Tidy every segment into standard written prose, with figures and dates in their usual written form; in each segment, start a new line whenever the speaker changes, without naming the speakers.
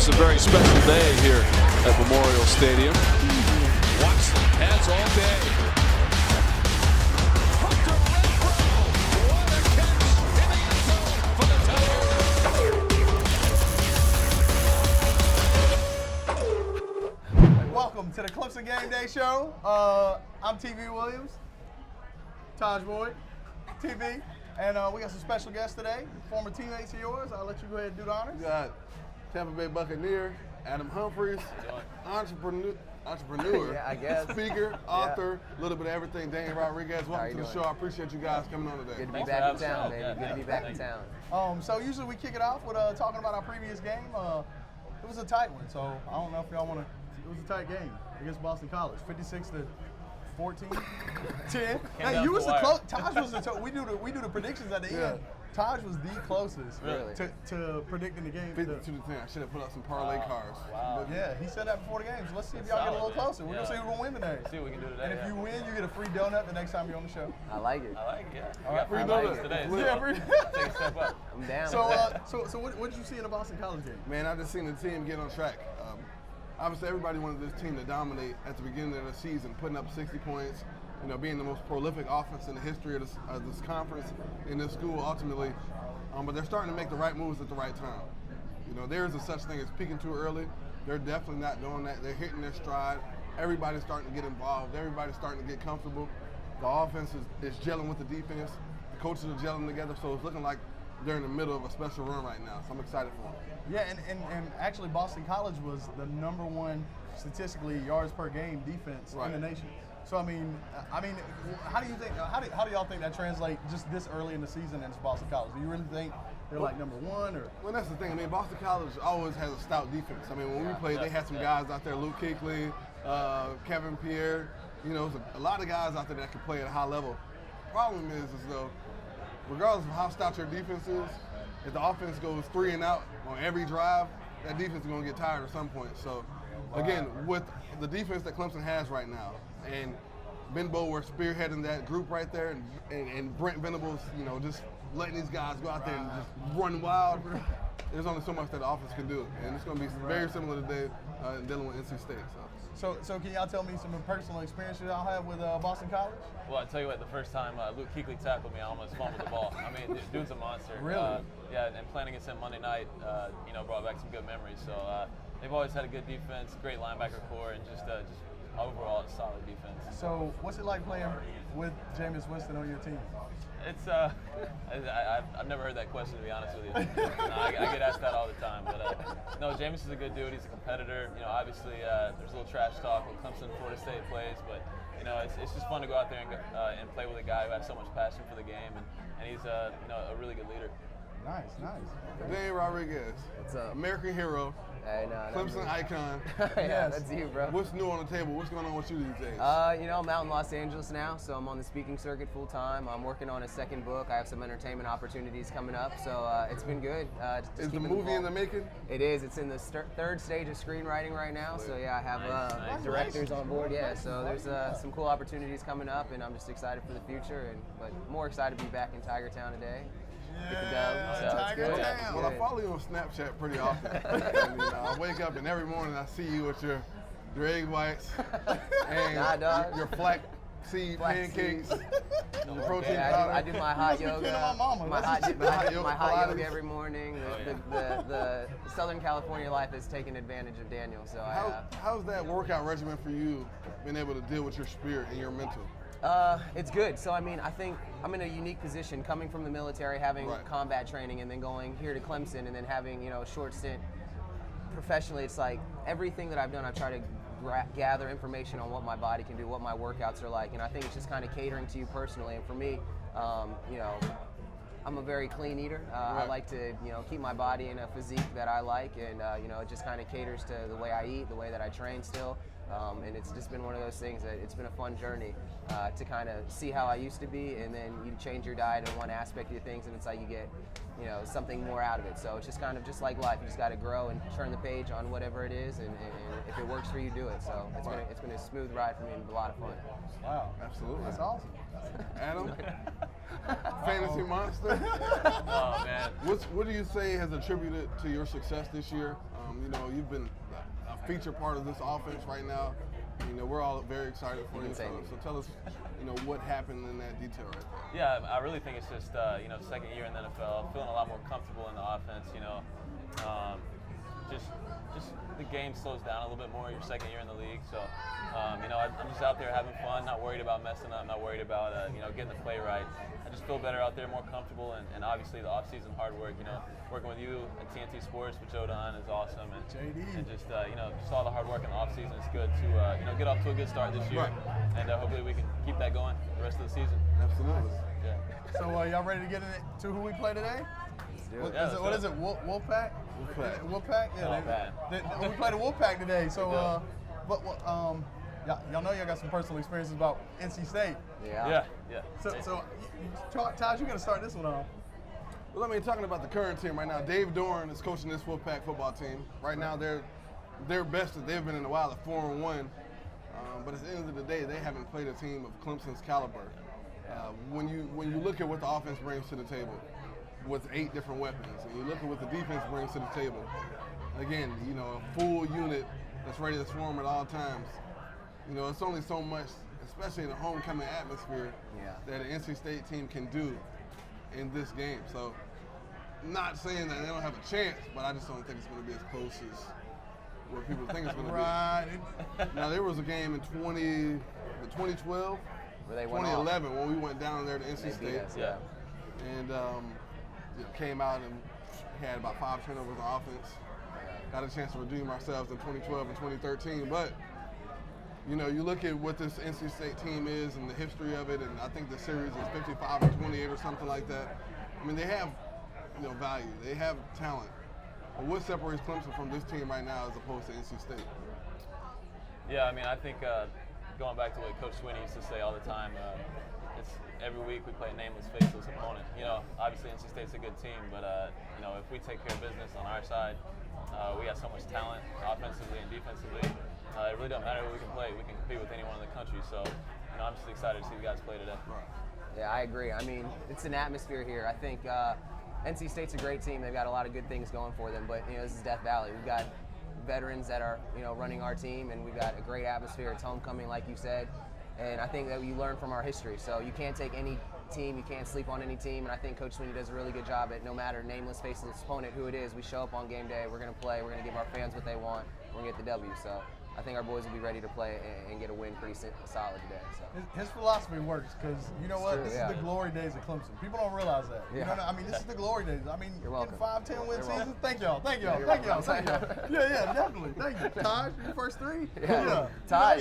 a very special day here at Memorial Stadium. Watson has all day. What a catch in the end zone for the Tigers.
Welcome to the Clemson Game Day Show. I'm TV Williams, Taj Boyd, TV, and we got some special guests today, former teammates of yours. I'll let you go ahead and do the honors.
We got Tampa Bay Buccaneer, Adam Humphries, entrepreneur,
yeah, I guess.
speaker, author, a little bit of everything. Daniel Rodriguez, welcome to the show. I appreciate you guys coming on today.
Good to be back in town, baby. Good to be back in town.
So usually we kick it off with talking about our previous game. It was a tight one, so I don't know if y'all want to. It was a tight game against Boston College, 56-14, 10. Hey, you was the close. Taj was the. We do the predictions at the end. Taj was the closest to predicting the game.
52 to 10. I should have put up some parlay cards.
Wow. But yeah, he said that before the game. So let's see if y'all get a little closer. We're gonna see who's gonna win today.
See what we can do today.
And if you win, you get a free donut the next time you're on the show.
I like it.
Yeah.
All right,
free donuts
today.
Yeah, free.
Take a step up.
I'm down.
So what did you see in the Boston College game?
Man, I just seen the team get on track. Obviously, everybody wanted this team to dominate at the beginning of the season, putting up 60 points, being the most prolific offense in the history of this conference, in this school ultimately. But they're starting to make the right moves at the right time. There is a such thing as peaking too early. They're definitely not doing that. They're hitting their stride. Everybody's starting to get involved. Everybody's starting to get comfortable. The offense is gelling with the defense. The coaches are gelling together, so it's looking like they're in the middle of a special run right now. So I'm excited for them.
Yeah, and actually Boston College was the #1 statistically yards per game defense in the nation. So I mean, how do you think? How do y'all think that translates just this early in the season into Boston College? Do you really think they're like #1 or?
Well, that's the thing. I mean, Boston College always has a stout defense. I mean, when we played, they had some guys out there, Luke Kuechly, Kevin Pierre. A lot of guys out there that can play at a high level. Problem is though, regardless of how stout your defense is, if the offense goes 3 and out on every drive, that defense is going to get tired at some point. So, again, with the defense that Clemson has right now, and Ben Bower spearheading that group right there, and Brent Venables, just letting these guys go out there and just run wild, there's only so much that the offense can do. And it's going to be very similar today in dealing with NC State.
So can y'all tell me some personal experiences y'all have with Boston College?
Well, I tell you what, the first time Luke Kuechly tackled me, I almost fumbled the ball. I mean, dude's a monster.
Really?
Yeah, and playing against him Monday night, brought back some good memories. So they've always had a good defense, great linebacker core, and just overall a solid defense.
So what's it like playing with Jameis Winston on your team?
It's I've never heard that question, to be honest with you. I get asked that all the time, but no, Jameis is a good dude. He's a competitor. Obviously there's a little trash talk when Clemson, Florida State plays, but it's just fun to go out there and play with a guy who has so much passion for the game, and he's a really good leader.
Nice.
Daniel Rodriguez,
What's up?
American hero, Clemson icon.
Yeah, that's you, bro.
What's new on the table? What's going on with you these days?
I'm out in Los Angeles now, so I'm on the speaking circuit full time. I'm working on a second book. I have some entertainment opportunities coming up, so it's been good.
Is the movie in the making?
It is. It's in the third stage of screenwriting right now, so yeah, I have directors on board. Yeah, so there's some cool opportunities coming up, and I'm just excited for the future, but more excited to be back in Tiger Town today. Get the dub, so it's good.
Well, I follow you on Snapchat pretty often. And, I wake up and every morning I see you with your egg whites and your flax seed pancakes, your protein powder.
I do my hot yoga. My hot yoga every morning. The Southern California life has taken advantage of Daniel. So
how's that workout regimen for you, being able to deal with your spirit and your mental?
It's good. So, I think I'm in a unique position coming from the military, having combat training, and then going here to Clemson, and then having, a short stint professionally. It's like everything that I've done, I've tried to gather information on what my body can do, what my workouts are like, and I think it's just kind of catering to you personally. And for me, I'm a very clean eater. I like to, keep my body in a physique that I like, and, it just kind of caters to the way I eat, the way that I train still. And it's just been one of those things that it's been a fun journey to kind of see how I used to be, and then you change your diet in one aspect of things, and it's like you get, something more out of it. So it's just kind of just like life. You just got to grow and turn the page on whatever it is, and if it works for you, do it. So it's been a smooth ride for me and a lot of fun.
Wow,
absolutely,
that's awesome.
Adam. Fantasy monster.
Oh man.
What do you say has attributed to your success this year? You know, you've been a feature part of this offense right now. You know, we're all very excited for you. So tell us, you know, what happened in that detail right there.
Yeah, I really think it's just you know, second year in the NFL, feeling a lot more comfortable in the offense. You know, just the game slows down a little bit more your second year in the league. So, you know, I'm just out there having fun, not worried about messing up, not worried about you know, getting the play right. I just feel better out there, more comfortable, and obviously the off-season hard work. You know, working with you at TNT Sports with Joe Don is awesome, and just you know, just all the hard work in the off-season is good to you know, get off to a good start this year, and hopefully we can keep that going the rest of the season.
Absolutely.
Yeah.
So y'all ready to get into who we play today? What is it? Wolfpack? Wolfpack? Yeah. We played the Wolfpack today. So, y'all know y'all got some personal experiences about NC State.
Yeah.
So, Taj, you got to start this one off.
Well, I mean, talking about the current team right now, Dave Doran is coaching this Wolfpack football team. Right now, they're best that they've been in a while at 4-1. But at the end of the day, they haven't played a team of Clemson's caliber. When you look at what the offense brings to the table, with 8 different weapons, and you look at what the defense brings to the table. Again, you know, a full unit that's ready to swarm at all times. You know, it's only so much, especially in a homecoming atmosphere, that an NC State team can do in this game. So, not saying that they don't have a chance, but I just don't think it's going to be as close as what people think it's going to be. Now, there was a game in 2012, 2011, when we went down there to NC State. And you know, came out and had about 5 turnovers on offense. Got a chance to redeem ourselves in 2012 and 2013. But, you know, you look at what this NC State team is and the history of it, and I think the series is 55-28 or something like that. I mean, they have, you know, value. They have talent. But what separates Clemson from this team right now as opposed to NC State?
Yeah, I mean, I think going back to what Coach Sweeney used to say all the time, it's every week we play a nameless, faceless opponent. You know, obviously NC State's a good team, but you know, if we take care of business on our side, we got so much talent offensively and defensively. It really don't matter who we can play. We can compete with anyone in the country. So, you know, I'm just excited to see the guys play today.
Yeah, I agree. I mean, it's an atmosphere here. I think NC State's a great team. They've got a lot of good things going for them, but you know, this is Death Valley. We've got veterans that are, you know, running our team, and we've got a great atmosphere. It's homecoming, like you said. And I think that you learn from our history. So you can't take any team, you can't sleep on any team. And I think Coach Sweeney does a really good job at no matter nameless, faceless opponent who it is, we show up on game day, we're going to play, we're going to give our fans what they want, we're going to get the W. So I think our boys will be ready to play and get a win pretty solid today. So.
His philosophy works because, you know what, this is the glory days of Clemson. People don't realize that. You know, I mean, this is the glory days. I mean,
You're welcome.
5-10 win seasons. Thank y'all.
Yeah,
Yeah, definitely. Thank you. Taj, your first 3?
Taj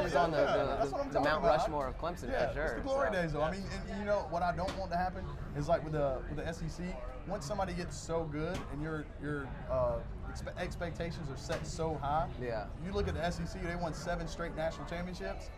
is on the Mount Rushmore of Clemson for sure.
It's the glory days, though. I mean, and you know what I don't want to happen is like with the SEC. Once somebody gets so good and your expectations are set so high, you look at the SEC, they won 7 straight national championships.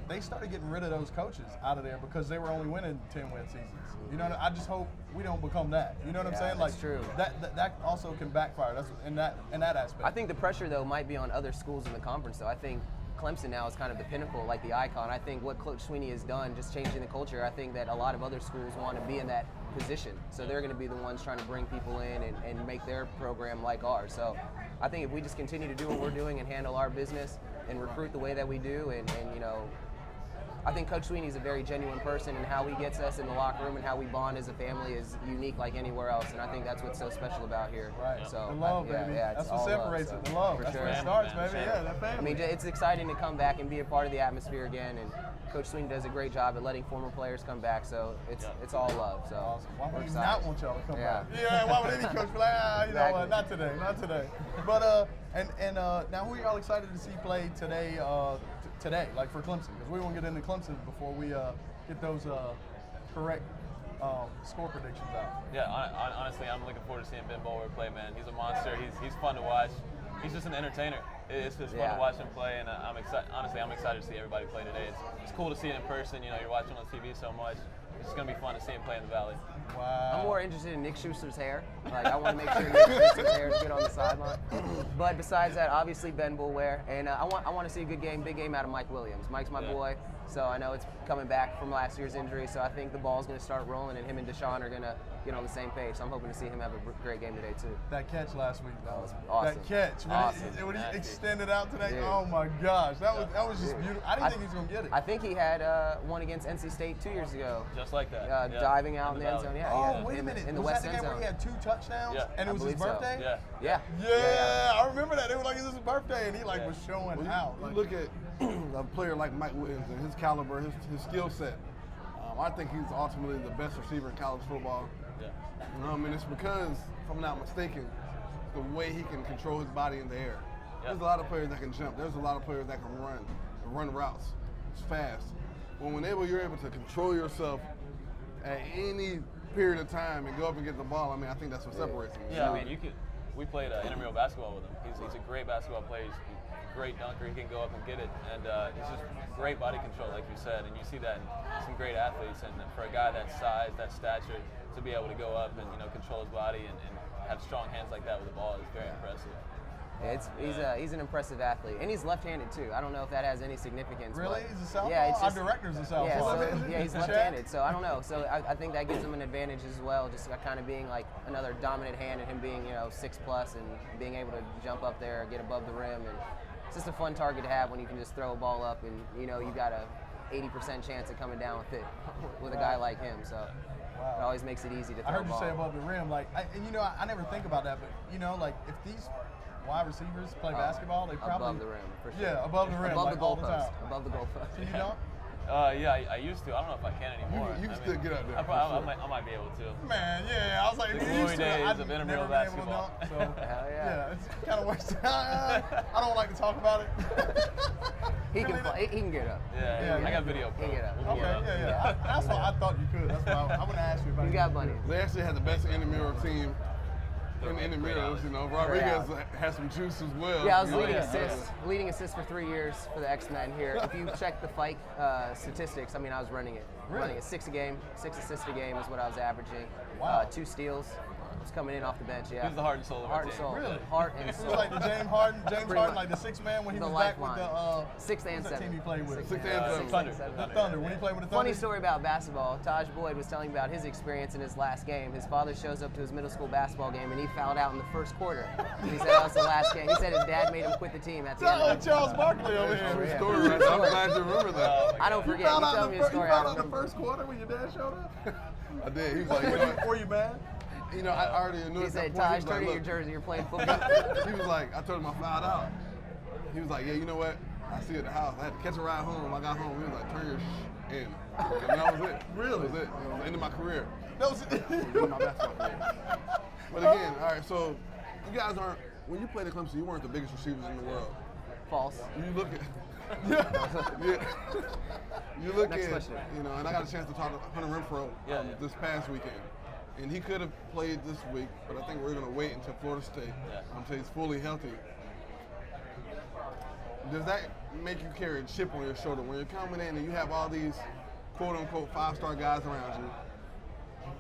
They started getting rid of those coaches out of there because they were only winning 10-win seasons. You know, I just hope we don't become that. You know what I'm saying?
That's true.
That also can backfire. That's in that aspect.
I think the pressure though might be on other schools in the conference. Though I think Clemson now is kind of the pinnacle, like the icon. I think what Coach Sweeney has done, just changing the culture, I think that a lot of other schools want to be in that position. So they're going to be the ones trying to bring people in and make their program like ours. So I think if we just continue to do what we're doing and handle our business and recruit the way that we do, and you know, I think Coach Sweeney is a very genuine person, and how he gets us in the locker room and how we bond as a family is unique like anywhere else. And I think that's what's so special about here.
Right.
So
the love, baby. That's what separates it. The love. That's where it starts, baby. Yeah, that family.
I mean, it's exciting to come back and be a part of the atmosphere again. And Coach Sweeney does a great job at letting former players come back. So it's all love. So
awesome. Why would he not want y'all to come back?
Yeah.
Why would any coach be like, you know what, not today. But now who are y'all excited to see play today? Today, like for Clemson, because we won't get into Clemson before we get those correct score predictions out.
Yeah, honestly, I'm looking forward to seeing Ben Boulware play, man. He's a monster. He's fun to watch. He's just an entertainer. It's just fun to watch him play, and I'm excited. Honestly, I'm excited to see everybody play today. It's cool to see it in person. You know, you're watching on TV so much. It's just gonna be fun to see him play in the Valley.
Wow.
I'm more interested in Nick Schuster's hair. Like, I want to make sure Nick Schuster's hair is good on the sideline. But besides that, obviously Ben Boulware, and I want to see a good game, big game out of Mike Williams. Mike's my boy. So I know it's coming back from last year's injury. So I think the ball's going to start rolling, and him and Deshaun are going to get on the same page. So I'm hoping to see him have a great game today too.
That catch last week,
That was awesome.
That catch when he extended out today.
Dude.
Oh my gosh, that was just beautiful. I didn't think he was going to get it.
I think he had one against NC State 2 years ago.
Just like that.
Diving out in the end zone. Yeah.
Oh,
yeah.
wait a minute.
In the
was
West
that the
end
game
zone.
where he had 2 touchdowns and it was his
believe so.
birthday?
Yeah.
Yeah.
I remember that. They were like, it was his birthday, and he was showing out.
You look at a player like Mike Williams and his caliber, his skill set. I think he's ultimately the best receiver in college football.
Yeah.
And it's because, if I'm not mistaken, the way he can control his body in the air.
Yeah.
There's a lot of players that can jump. There's a lot of players that can run routes. It's fast. Whenever you're able to control yourself at any period of time and go up and get the ball, I think that's what separates him.
Yeah, I mean, we played intramural basketball with him. He's a great basketball player. He's a great dunker. He can go up and get it, and he's just great body control, like you said. And you see that in some great athletes. And for a guy that size, that stature, to be able to go up and control his body and have strong hands like that with the ball is very impressive.
Yeah, he's an impressive athlete, and he's left-handed too. I don't know if that has any significance.
Really? He's a southpaw?
Yeah, it's just,
our director's a southpaw.
Yeah, he's left-handed, so I don't know. So I think that gives him an advantage as well, just kind of being like another dominant hand, and him being 6+ and being able to jump up there, get above the rim, and it's just a fun target to have when you can just throw a ball up and you got a 80% chance of coming down with it with a guy like him. So.
Wow.
It always makes it easy to throw
I heard
a
you
ball.
say above the rim, I never think about that, but if these wide receivers play basketball, they probably
above the rim for sure.
Yeah, above the rim,
above
like
the
all the
goalpost.
time.
Above the goalpost.
Can you dunk?
Yeah, I used to. I don't know if I can anymore.
You can still get out there.
I might be able to.
Man, yeah, I was like,
The
you
glory
used to.
days
I've
of
never
intramural
been able to
basketball.
dunk, so
Hell yeah.
it's kind of wasted. I don't like to talk about it.
He can get up.
Yeah,
Yeah,
I got video.
He can get up.
We'll
Okay,
pull it up.
yeah. That's why I thought you could. That's why I'm going to ask you about
He's
it.
got money.
They actually had the best intramural team in the intramurals. Rodriguez has some juice as well.
Yeah, I was
Yeah.
leading assists for 3 years for the X-Men here. If you check the fight statistics, I was running it.
Really?
Running it 6 a game, 6 assists a game is what I was averaging.
Wow.
2 steals. Was coming in off the bench, yeah.
He's the heart and soul of our
Heart and
team.
soul.
Really?
Heart and
It
soul.
was like the James Harden,
Pretty
like the 6th man when he
The
was back with
lifeline.
the
6th and
what's that
7th.
team he played with?
6th and 7th.
The Thunder. When he played with the Thunder.
Funny story about basketball. Taj Boyd was telling me about his experience in his last game. His father shows up to his middle school basketball game and he fouled out in the first quarter. He said that was the last game. He said his dad made him quit the team at the end of the
Charles Barkley over here.
True
Yeah.
story, right? I'm glad you remember that.
I don't forget.
You found
You
out
tell
in
me
the
a story.
you
I
found out in the
remember.
first quarter when your dad showed up?
I did. He was like,
Were you mad?
I already knew
He
at
said,
that point.
Taj,
He was
turn in
like,
your
look,
jersey. You're playing football.
he was like, I told him I fouled out. He was like, yeah, you know what? I see you at the house. I had to catch a ride home. I got home. He was like, turn your in. And that was it.
Really?
That was it. It was the end of my career.
That was
It was my basketball career. But again, all right, so you guys aren't, when you played at Clemson, you weren't the biggest receivers in the world.
False.
You look at, yeah. You look
Next
at,
question.
and I got a chance to talk to Hunter Renfro this past weekend. And he could have played this week, but I think we're going to wait until Florida State, until he's fully healthy. Does that make you carry a chip on your shoulder when you're coming in and you have all these quote-unquote 5-star guys around you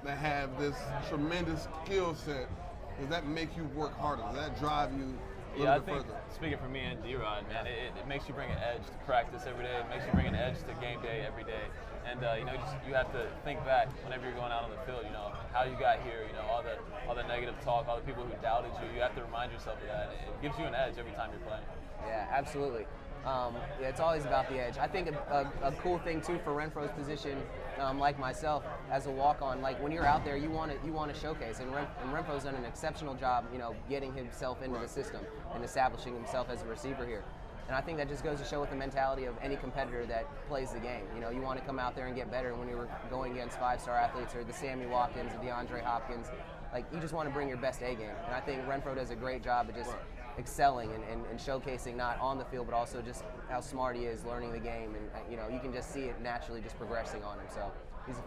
that have this tremendous skill set? Does that make you work harder? Does that drive you a little
I
bit
think,
further?
speaking for me and D-Rod, man, it makes you bring an edge to practice every day. It makes you bring an edge to game day every day. And you have to think back whenever you're going out on the field. How you got here. All the negative talk, all the people who doubted you. You have to remind yourself of that. It gives you an edge every time you're playing.
Yeah, absolutely. It's always about the edge. I think a cool thing too for Renfro's position, like myself as a walk-on, like when you're out there, you want to showcase, and Renfro's done an exceptional job, getting himself into the system and establishing himself as a receiver here. And I think that just goes to show with the mentality of any competitor that plays the game. You want to come out there and get better. When you're going against 5-star athletes or the Sammy Watkins, the DeAndre Hopkins, like you just want to bring your best A game. And I think Renfro does a great job of just excelling and showcasing not on the field, but also just how smart he is learning the game. And you can just see it naturally just progressing on him. So he's a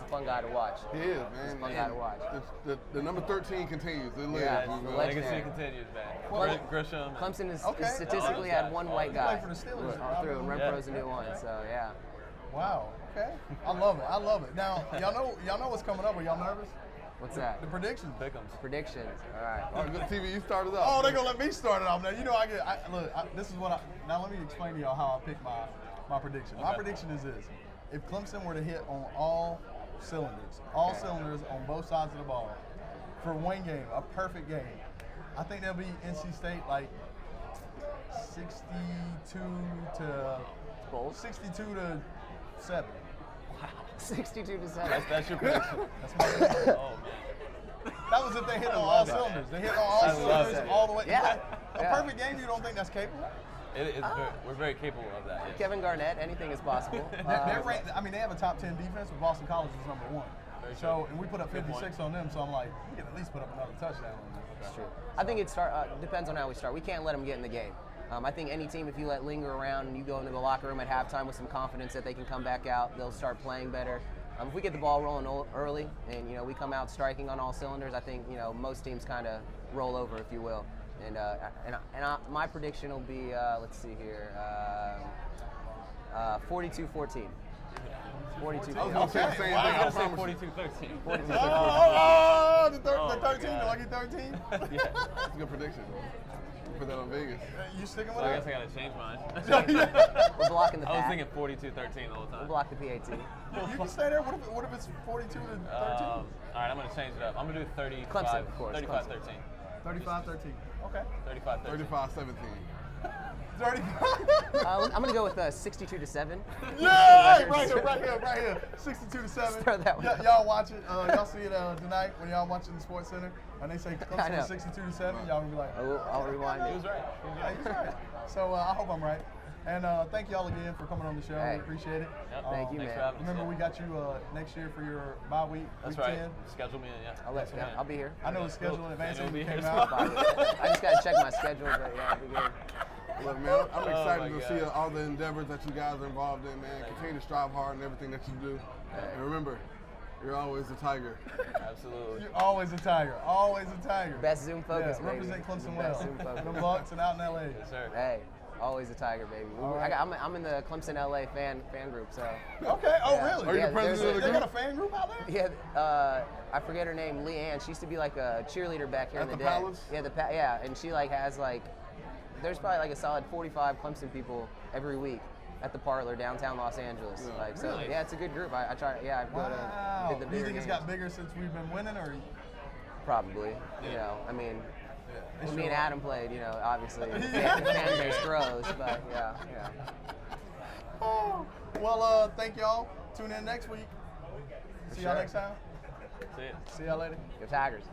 fun guy to watch.
He is, man.
He's a fun guy to watch.
The number 13 continues. It lives.
Yeah,
you know?
the
Legacy
legendary.
continues, man.
Well,
Grisham.
Clemson has
Okay.
statistically had one white guy
He played for the Steelers.
all through, and Renfro's a new one. So yeah.
Wow. Okay. I love it. Now, y'all know what's coming up. Are y'all nervous?
What's that?
The predictions.
Pick'ems.
Predictions. All right.
All right, good TV. You started off.
Oh, they're gonna let me start it off now. This is what now let me explain to y'all how I pick My prediction. My prediction is this: if Clemson were to hit on all cylinders on both sides of the ball, for one game, a perfect game, I think they'll be NC State like 62 to 7.
Wow. 62 to 7.
That's your prediction.
That's my prediction.
Oh man.
That was if they hit on all cylinders. They hit on all cylinders all the way.
Yeah.
A perfect game, you don't think that's capable?
We're very capable of that. Yes.
Kevin Garnett, anything is possible.
They're ranked, I mean, they have a top 10 defense, but Boston College is number 1.
Very
So,
true.
and we put up
Good
56 on them, so I'm like, we can at least put up another touchdown on them.
That's true. I think it depends on how we start. We can't let them get in the game. I think any team, if you let linger around and you go into the locker room at halftime with some confidence that they can come back out, they'll start playing better. If we get the ball rolling early and we come out striking on all cylinders, I think most teams kind of roll over, if you will. And my prediction will be let's see here, 42-14. 42.
I was going to say the same thing.
I
I
was going
promise
to say
you.
42-13.
The 13,
God.
the lucky 13?
Yeah.
That's a good prediction. Put that on Vegas.
You sticking
So
with
I guess
that?
I gotta change mine.
We're blocking the
I was
PAT.
thinking 42-13 the whole time.
We'll block the PAT.
You can stay there. What if it's 42 to 13?
All right, I'm gonna change it up. I'm gonna do 35.
Clemson, of course,
35-13.
35-13. Okay.
35-13.
35-17.
35.
I'm going to go with 62 to 7.
Yeah, right here. 62 to 7.
Throw that one.
Y'all watch it. Y'all see it tonight when y'all watching the Sports Center, and they say
I
Clemson
know.
is 62 to 7. Y'all gonna be like,
I'll rewind
He
it.
was right.
yeah, he's right. So I hope I'm right. And thank y'all again for coming on the show.
Hey.
We appreciate it.
Yep.
Thank you,
Thanks
man.
for having us.
Remember, we got you next year for your bye week.
That's
week
right.
10.
Schedule me in, yeah.
I'll be here.
I know the schedule in advance
You'll
when
be
it came
here.
out.
I just got to check my schedule, but yeah, I'll be good.
Look, man, I'm
Oh,
excited
my
to see
God.
all the endeavors that you guys are involved in, man. Continue to strive hard in everything that you do. And remember, you're always a Tiger.
Absolutely.
You're always a Tiger. Always a Tiger.
Best Zoom focus,
Yeah,
baby.
represent Clemson
Best
well.
Zoom focus.
Them Bucks and out in LA.
Yes, sir.
Hey, always a Tiger, baby.
All right.
I'm in the Clemson LA fan group, so.
Okay. Oh,
Yeah.
really?
Are you
Yeah,
the president of the
They got a
group?
fan group out there?
Yeah, I forget her name, Leanne. She used to be like a cheerleader back here
At
in the
the
day.
Palace?
Yeah, and she like has like, there's probably like a solid 45 Clemson people every week at the Parlor downtown Los Angeles.
Yeah.
Like so,
Really?
yeah, it's a good group. I try. Yeah, I go
Wow.
to did the
Do you
bigger
think it's
games.
got bigger since we've been winning, or?
Probably. You know, I mean,
They
when me
show
and
up.
Adam played, obviously the
Yeah.
fan base grows, but yeah.
Oh. Well, thank y'all. Tune in next week. See y'all
sure.
next time.
See ya.
See y'all later.
Go Tigers.